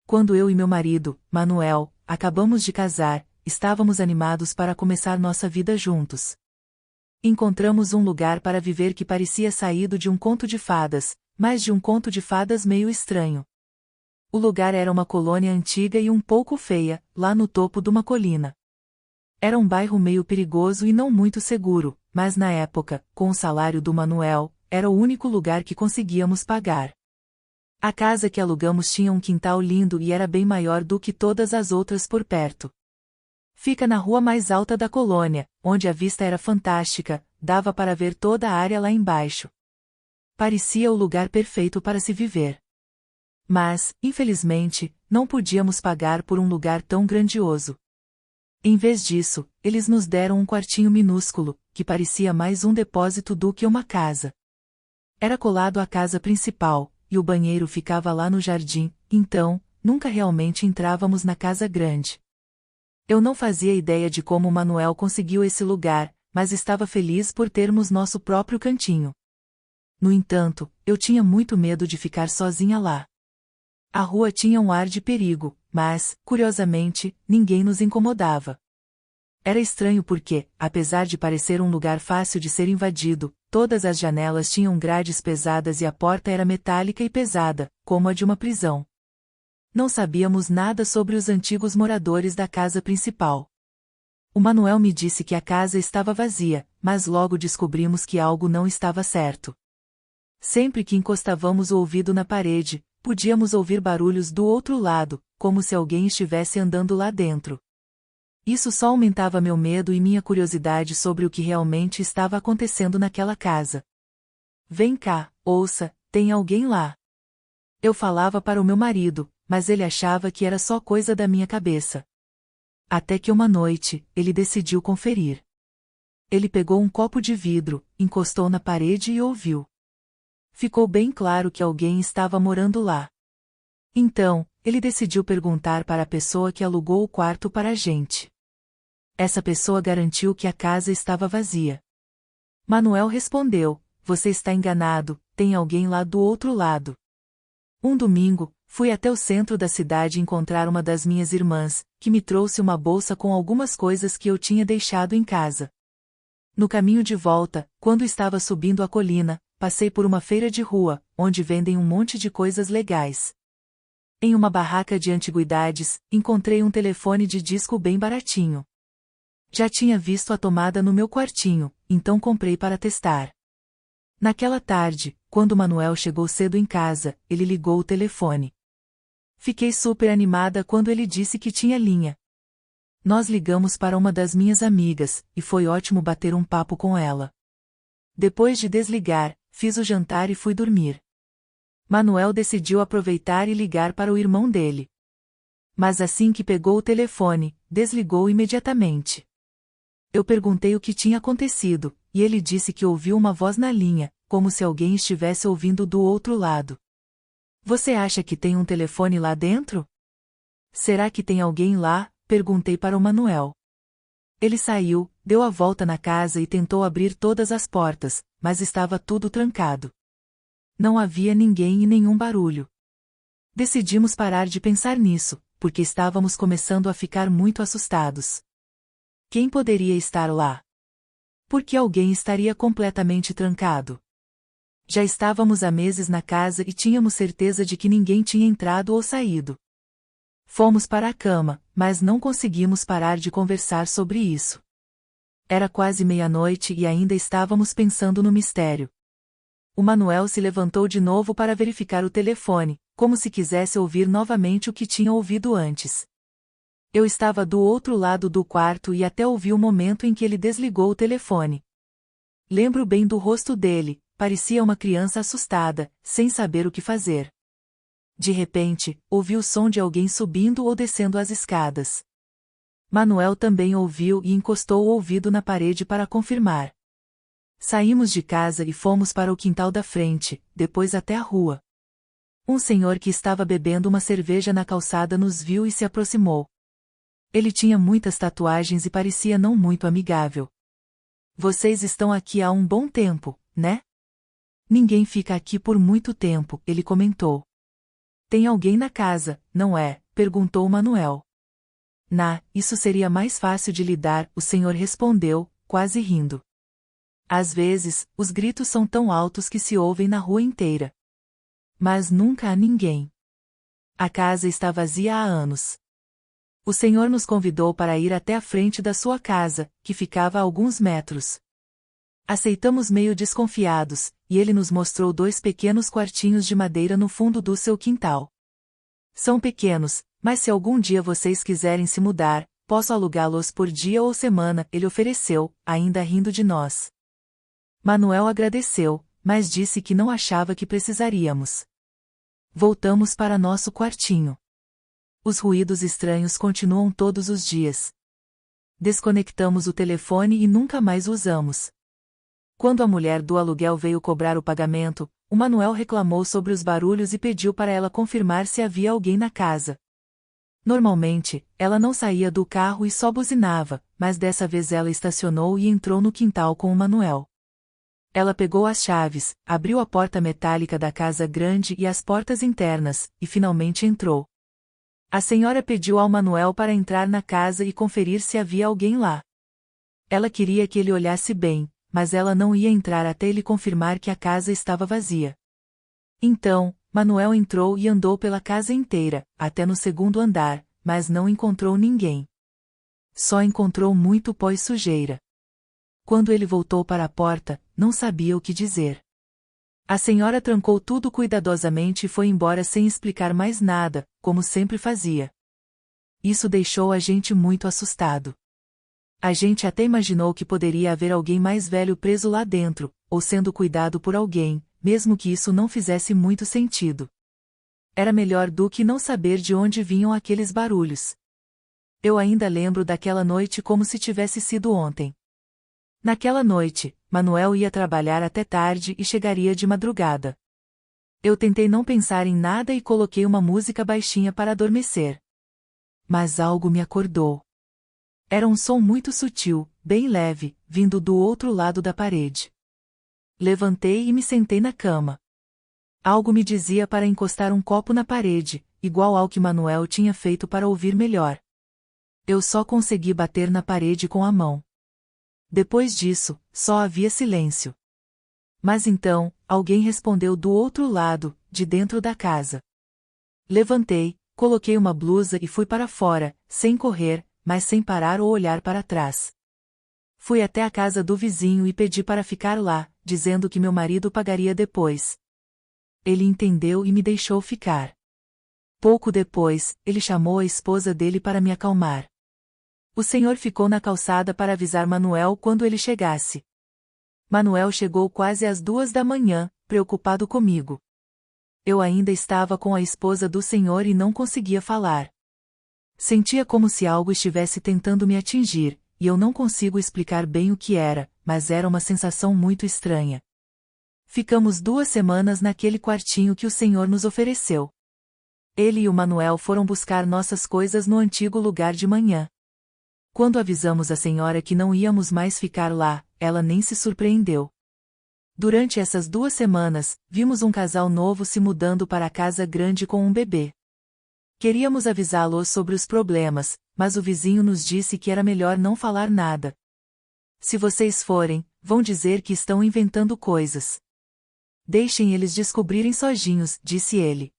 quando eu e meu marido, Manuel, acabamos de casar, estávamos animados para começar nossa vida juntos. Encontramos um lugar para viver que parecia saído de um conto de fadas, mas de um conto de fadas meio estranho. O lugar era uma colônia antiga e um pouco feia, lá no topo de uma colina. Era um bairro meio perigoso e não muito seguro, mas na época, com o salário do Manuel, era o único lugar que conseguíamos pagar. A casa que alugamos tinha um quintal lindo e era bem maior do que todas as outras por perto. Fica na rua mais alta da colônia, onde a vista era fantástica, dava para ver toda a área lá embaixo. Parecia o lugar perfeito para se viver. Mas, infelizmente, não podíamos pagar por um lugar tão grandioso. Em vez disso, eles nos deram um quartinho minúsculo, que parecia mais um depósito do que uma casa. Era colado à casa principal, e o banheiro ficava lá no jardim, então, nunca realmente entrávamos na casa grande. Eu não fazia ideia de como Manuel conseguiu esse lugar, mas estava feliz por termos nosso próprio cantinho. No entanto, eu tinha muito medo de ficar sozinha lá. A rua tinha um ar de perigo, mas, curiosamente, ninguém nos incomodava. Era estranho porque, apesar de parecer um lugar fácil de ser invadido, todas as janelas tinham grades pesadas e a porta era metálica e pesada, como a de uma prisão. Não sabíamos nada sobre os antigos moradores da casa principal. O Manuel me disse que a casa estava vazia, mas logo descobrimos que algo não estava certo. Sempre que encostávamos o ouvido na parede, podíamos ouvir barulhos do outro lado, como se alguém estivesse andando lá dentro. Isso só aumentava meu medo e minha curiosidade sobre o que realmente estava acontecendo naquela casa. Vem cá, ouça, tem alguém lá. Eu falava para o meu marido, mas ele achava que era só coisa da minha cabeça. Até que uma noite, ele decidiu conferir. Ele pegou um copo de vidro, encostou na parede e ouviu. Ficou bem claro que alguém estava morando lá. Então, ele decidiu perguntar para a pessoa que alugou o quarto para a gente. Essa pessoa garantiu que a casa estava vazia. Manuel respondeu: você está enganado, tem alguém lá do outro lado. Um domingo, fui até o centro da cidade encontrar uma das minhas irmãs, que me trouxe uma bolsa com algumas coisas que eu tinha deixado em casa. No caminho de volta, quando estava subindo a colina, passei por uma feira de rua, onde vendem um monte de coisas legais. Em uma barraca de antiguidades, encontrei um telefone de disco bem baratinho. Já tinha visto a tomada no meu quartinho, então comprei para testar. Naquela tarde, quando Manuel chegou cedo em casa, ele ligou o telefone. Fiquei super animada quando ele disse que tinha linha. Nós ligamos para uma das minhas amigas, e foi ótimo bater um papo com ela. Depois de desligar, fiz o jantar e fui dormir. Manuel decidiu aproveitar e ligar para o irmão dele. Mas assim que pegou o telefone, desligou imediatamente. Eu perguntei o que tinha acontecido, e ele disse que ouviu uma voz na linha, como se alguém estivesse ouvindo do outro lado. Você acha que tem um telefone lá dentro? Será que tem alguém lá? Perguntei para o Manuel. Ele saiu, deu a volta na casa e tentou abrir todas as portas, mas estava tudo trancado. Não havia ninguém e nenhum barulho. Decidimos parar de pensar nisso, porque estávamos começando a ficar muito assustados. Quem poderia estar lá? Por que alguém estaria completamente trancado? Já estávamos há meses na casa e tínhamos certeza de que ninguém tinha entrado ou saído. Fomos para a cama, mas não conseguimos parar de conversar sobre isso. Era quase meia-noite e ainda estávamos pensando no mistério. O Manuel se levantou de novo para verificar o telefone, como se quisesse ouvir novamente o que tinha ouvido antes. Eu estava do outro lado do quarto e até ouvi o momento em que ele desligou o telefone. Lembro bem do rosto dele, parecia uma criança assustada, sem saber o que fazer. De repente, ouvi o som de alguém subindo ou descendo as escadas. Manuel também ouviu e encostou o ouvido na parede para confirmar. Saímos de casa e fomos para o quintal da frente, depois até a rua. Um senhor que estava bebendo uma cerveja na calçada nos viu e se aproximou. Ele tinha muitas tatuagens e parecia não muito amigável. Vocês estão aqui há um bom tempo, né? Ninguém fica aqui por muito tempo, ele comentou. Tem alguém na casa, não é? Perguntou Manuel. Isso seria mais fácil de lidar, o senhor respondeu, quase rindo. Às vezes, os gritos são tão altos que se ouvem na rua inteira. Mas nunca há ninguém. A casa está vazia há anos. O senhor nos convidou para ir até a frente da sua casa, que ficava a alguns metros. Aceitamos meio desconfiados, e ele nos mostrou 2 pequenos quartinhos de madeira no fundo do seu quintal. São pequenos, mas se algum dia vocês quiserem se mudar, posso alugá-los por dia ou semana, ele ofereceu, ainda rindo de nós. Manuel agradeceu, mas disse que não achava que precisaríamos. Voltamos para nosso quartinho. Os ruídos estranhos continuam todos os dias. Desconectamos o telefone e nunca mais o usamos. Quando a mulher do aluguel veio cobrar o pagamento, o Manuel reclamou sobre os barulhos e pediu para ela confirmar se havia alguém na casa. Normalmente, ela não saía do carro e só buzinava, mas dessa vez ela estacionou e entrou no quintal com o Manuel. Ela pegou as chaves, abriu a porta metálica da casa grande e as portas internas, e finalmente entrou. A senhora pediu ao Manuel para entrar na casa e conferir se havia alguém lá. Ela queria que ele olhasse bem, mas ela não ia entrar até ele confirmar que a casa estava vazia. Então, Manuel entrou e andou pela casa inteira, até no 2º andar, mas não encontrou ninguém. Só encontrou muito pó e sujeira. Quando ele voltou para a porta, não sabia o que dizer. A senhora trancou tudo cuidadosamente e foi embora sem explicar mais nada, como sempre fazia. Isso deixou a gente muito assustado. A gente até imaginou que poderia haver alguém mais velho preso lá dentro, ou sendo cuidado por alguém, mesmo que isso não fizesse muito sentido. Era melhor do que não saber de onde vinham aqueles barulhos. Eu ainda lembro daquela noite como se tivesse sido ontem. Naquela noite, Manuel ia trabalhar até tarde e chegaria de madrugada. Eu tentei não pensar em nada e coloquei uma música baixinha para adormecer. Mas algo me acordou. Era um som muito sutil, bem leve, vindo do outro lado da parede. Levantei e me sentei na cama. Algo me dizia para encostar um copo na parede, igual ao que Manuel tinha feito para ouvir melhor. Eu só consegui bater na parede com a mão. Depois disso, só havia silêncio. Mas então, alguém respondeu do outro lado, de dentro da casa. Levantei, coloquei uma blusa e fui para fora, sem correr, mas sem parar ou olhar para trás. Fui até a casa do vizinho e pedi para ficar lá, dizendo que meu marido pagaria depois. Ele entendeu e me deixou ficar. Pouco depois, ele chamou a esposa dele para me acalmar. O senhor ficou na calçada para avisar Manuel quando ele chegasse. Manuel chegou quase às 2 da manhã, preocupado comigo. Eu ainda estava com a esposa do senhor e não conseguia falar. Sentia como se algo estivesse tentando me atingir, e eu não consigo explicar bem o que era, mas era uma sensação muito estranha. Ficamos 2 semanas naquele quartinho que o senhor nos ofereceu. Ele e o Manuel foram buscar nossas coisas no antigo lugar de manhã. Quando avisamos a senhora que não íamos mais ficar lá, ela nem se surpreendeu. Durante essas 2 semanas, vimos um casal novo se mudando para a casa grande com um bebê. Queríamos avisá-los sobre os problemas, mas o vizinho nos disse que era melhor não falar nada. Se vocês forem, vão dizer que estão inventando coisas. Deixem eles descobrirem sozinhos, disse ele.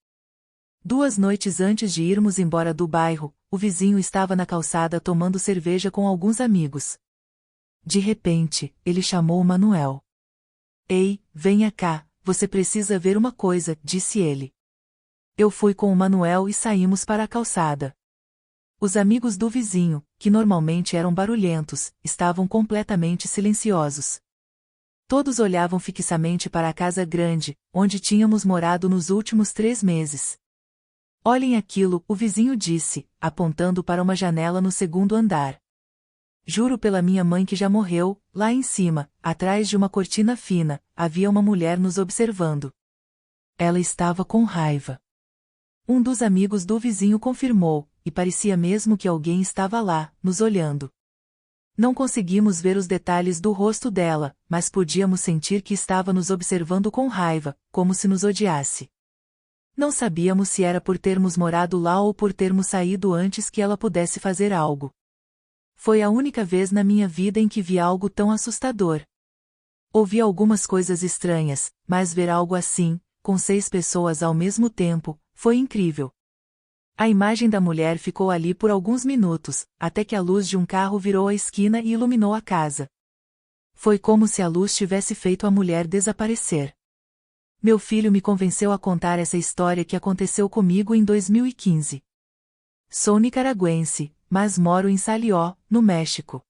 2 noites antes de irmos embora do bairro, o vizinho estava na calçada tomando cerveja com alguns amigos. De repente, ele chamou o Manuel. Ei, venha cá, você precisa ver uma coisa, disse ele. Eu fui com o Manuel e saímos para a calçada. Os amigos do vizinho, que normalmente eram barulhentos, estavam completamente silenciosos. Todos olhavam fixamente para a casa grande, onde tínhamos morado nos últimos 3 meses. Olhem aquilo, o vizinho disse, apontando para uma janela no 2º andar. Juro pela minha mãe que já morreu, lá em cima, atrás de uma cortina fina, havia uma mulher nos observando. Ela estava com raiva. Um dos amigos do vizinho confirmou, e parecia mesmo que alguém estava lá, nos olhando. Não conseguimos ver os detalhes do rosto dela, mas podíamos sentir que estava nos observando com raiva, como se nos odiasse. Não sabíamos se era por termos morado lá ou por termos saído antes que ela pudesse fazer algo. Foi a única vez na minha vida em que vi algo tão assustador. Ouvi algumas coisas estranhas, mas ver algo assim, com 6 pessoas ao mesmo tempo, foi incrível. A imagem da mulher ficou ali por alguns minutos, até que a luz de um carro virou a esquina e iluminou a casa. Foi como se a luz tivesse feito a mulher desaparecer. Meu filho me convenceu a contar essa história que aconteceu comigo em 2015. Sou nicaragüense, mas moro em Salió, no México.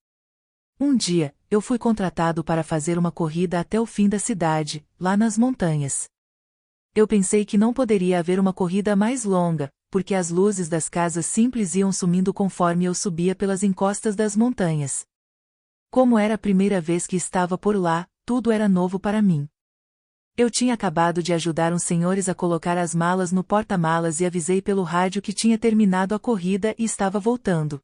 Um dia, eu fui contratado para fazer uma corrida até o fim da cidade, lá nas montanhas. Eu pensei que não poderia haver uma corrida mais longa, porque as luzes das casas simples iam sumindo conforme eu subia pelas encostas das montanhas. Como era a primeira vez que estava por lá, tudo era novo para mim. Eu tinha acabado de ajudar uns senhores a colocar as malas no porta-malas e avisei pelo rádio que tinha terminado a corrida e estava voltando.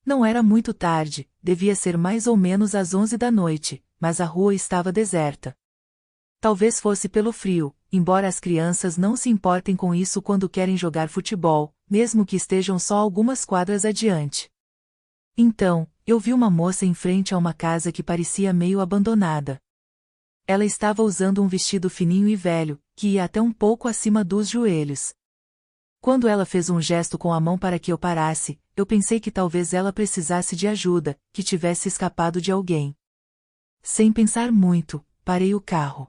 Não era muito tarde, devia ser mais ou menos às 11 da noite, mas a rua estava deserta. Talvez fosse pelo frio, embora as crianças não se importem com isso quando querem jogar futebol, mesmo que estejam só algumas quadras adiante. Então, eu vi uma moça em frente a uma casa que parecia meio abandonada. Ela estava usando um vestido fininho e velho, que ia até um pouco acima dos joelhos. Quando ela fez um gesto com a mão para que eu parasse, eu pensei que talvez ela precisasse de ajuda, que tivesse escapado de alguém. Sem pensar muito, parei o carro.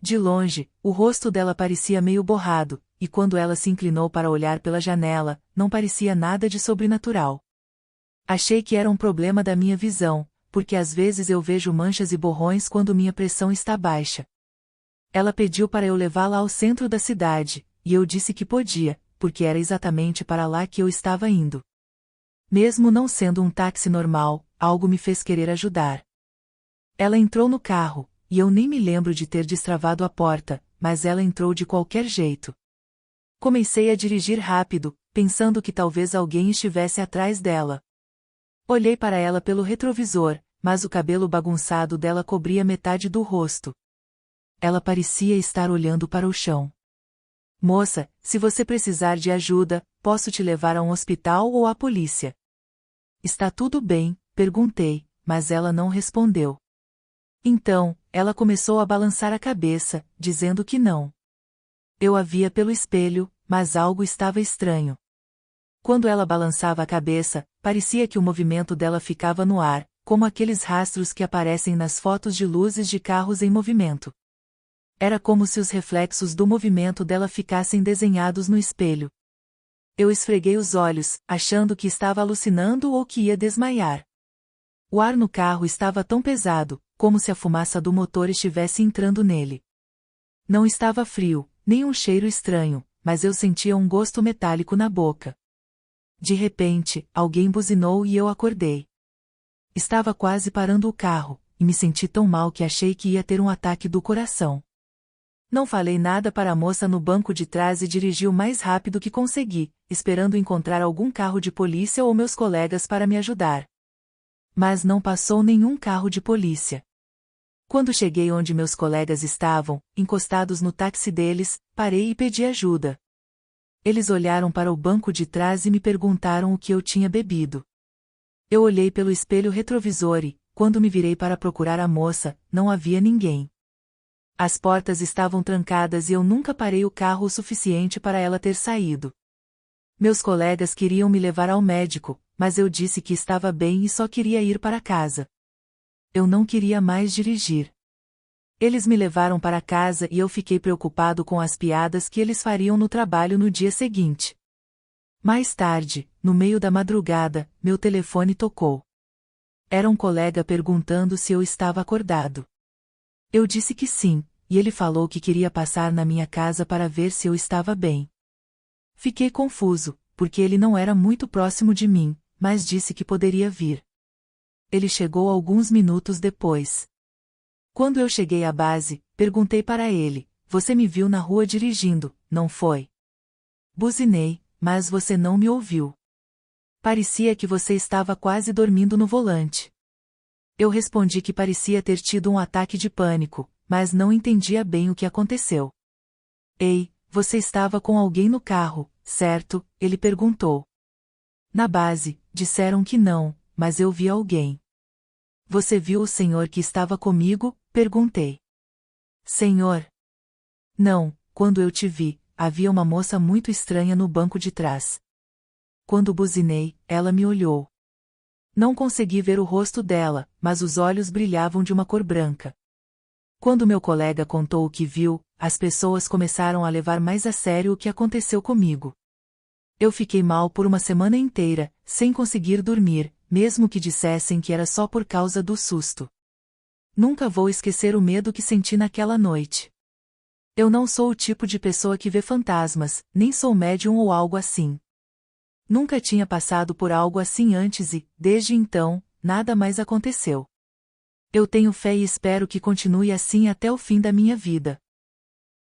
De longe, o rosto dela parecia meio borrado, e quando ela se inclinou para olhar pela janela, não parecia nada de sobrenatural. Achei que era um problema da minha visão, porque às vezes eu vejo manchas e borrões quando minha pressão está baixa. Ela pediu para eu levá-la ao centro da cidade, e eu disse que podia, porque era exatamente para lá que eu estava indo. Mesmo não sendo um táxi normal, algo me fez querer ajudar. Ela entrou no carro, e eu nem me lembro de ter destravado a porta, mas ela entrou de qualquer jeito. Comecei a dirigir rápido, pensando que talvez alguém estivesse atrás dela. Olhei para ela pelo retrovisor, mas o cabelo bagunçado dela cobria metade do rosto. Ela parecia estar olhando para o chão. Moça, se você precisar de ajuda, posso te levar a um hospital ou à polícia. Está tudo bem? Perguntei, mas ela não respondeu. Então, ela começou a balançar a cabeça, dizendo que não. Eu a via pelo espelho, mas algo estava estranho. Quando ela balançava a cabeça, parecia que o movimento dela ficava no ar, como aqueles rastros que aparecem nas fotos de luzes de carros em movimento. Era como se os reflexos do movimento dela ficassem desenhados no espelho. Eu esfreguei os olhos, achando que estava alucinando ou que ia desmaiar. O ar no carro estava tão pesado, como se a fumaça do motor estivesse entrando nele. Não estava frio, nem um cheiro estranho, mas eu sentia um gosto metálico na boca. De repente, alguém buzinou e eu acordei. Estava quase parando o carro, e me senti tão mal que achei que ia ter um ataque do coração. Não falei nada para a moça no banco de trás e dirigi o mais rápido que consegui, esperando encontrar algum carro de polícia ou meus colegas para me ajudar. Mas não passou nenhum carro de polícia. Quando cheguei onde meus colegas estavam, encostados no táxi deles, parei e pedi ajuda. Eles olharam para o banco de trás e me perguntaram o que eu tinha bebido. Eu olhei pelo espelho retrovisor e, quando me virei para procurar a moça, não havia ninguém. As portas estavam trancadas e eu nunca parei o carro o suficiente para ela ter saído. Meus colegas queriam me levar ao médico, mas eu disse que estava bem e só queria ir para casa. Eu não queria mais dirigir. Eles me levaram para casa e eu fiquei preocupado com as piadas que eles fariam no trabalho no dia seguinte. Mais tarde, no meio da madrugada, meu telefone tocou. Era um colega perguntando se eu estava acordado. Eu disse que sim, e ele falou que queria passar na minha casa para ver se eu estava bem. Fiquei confuso, porque ele não era muito próximo de mim, mas disse que poderia vir. Ele chegou alguns minutos depois. Quando eu cheguei à base, perguntei para ele: "Você me viu na rua dirigindo, não foi?" Buzinei, mas você não me ouviu. Parecia que você estava quase dormindo no volante. Eu respondi que parecia ter tido um ataque de pânico, mas não entendia bem o que aconteceu. Ei, Você estava com alguém no carro, certo? Ele perguntou. Na base, disseram que não, mas eu vi alguém. Você viu o senhor que estava comigo? Perguntei. Senhor? Não, quando eu te vi, havia uma moça muito estranha no banco de trás. Quando buzinei, ela me olhou. Não consegui ver o rosto dela, mas os olhos brilhavam de uma cor branca. Quando meu colega contou o que viu, as pessoas começaram a levar mais a sério o que aconteceu comigo. Eu fiquei mal por uma semana inteira, sem conseguir dormir, mesmo que dissessem que era só por causa do susto. Nunca vou esquecer o medo que senti naquela noite. Eu não sou o tipo de pessoa que vê fantasmas, nem sou médium ou algo assim. Nunca tinha passado por algo assim antes e, desde então, nada mais aconteceu. Eu tenho fé e espero que continue assim até o fim da minha vida.